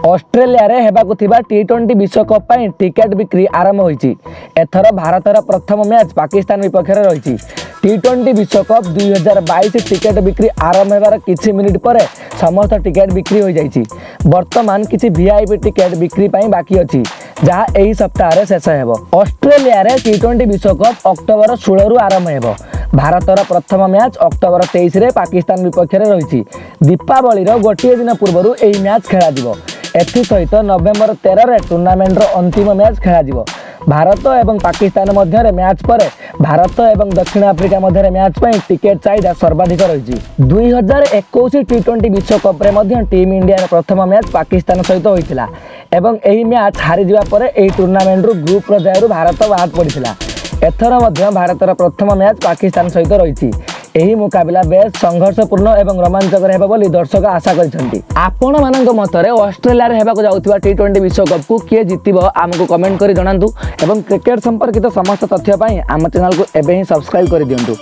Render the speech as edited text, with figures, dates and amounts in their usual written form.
Australia रे हेबाकु थिबा T20 विश्वकप पई टिकेट बिक्री आरंभ होईची। एथर भारतर प्रथम मैच पाकिस्तान विपक्ष रे रहिची। T20 विश्वकप 2022 टिकेट बिक्री आरंभ हेबार किछि मिनिट परे समस्त टिकेट बिक्री हो जाइची। वर्तमान किछि वीआईपी टिकेट बिक्री पई बाकी अछि जहाँ एही सप्ताह रे शेष हेबो। ऑस्ट्रेलिया रे T20 विश्वकप अक्टोबर 16 रु आरंभ हेबो। भारतर प्रथम मैच अक्टोबर 23 रे पाकिस्तान विपक्ष रे रहिची। दीपावली रो गोटिए दिन पूर्वरु एही मैच खेला जिवो। एथि सहित नवेम्बर 13 रे टूर्नामेंट रो अंतिम मैच खेला जिवो। भारत एवं पाकिस्तान मध्य मैच पर भारत एवं दक्षिण आफ्रिका मध्य मैच पर टिकेट चाहिदा सर्वाधिक रही। 2021 T20 विश्वकप रे मध्य टीम इंडिया प्रथम मैच पाकिस्तान सहित होइथिला एवं एही मैच हारि जिबा परे एही टूर्नामेंट रो ग्रुप पर्यायरु भारत बाद पड़िथिला। एथर मध्य भारतर प्रथम मैच पाकिस्तान सहित रही। एही मुकाबला बेस संघर्षपूर्ण एवं रोमांचकर हेबो बोली दर्शक आशा करछन्ती। आपण मानक मतरे ऑस्ट्रेलिया रे हेबाकु जाउथिबा T20 विश्वकप को किए जितिबो आमको कमेंट करी जणांतु एवं क्रिकेट संपर्कित समस्त तथ्य पई आम चैनल को एबे ही सब्सक्राइब कर दियंतु।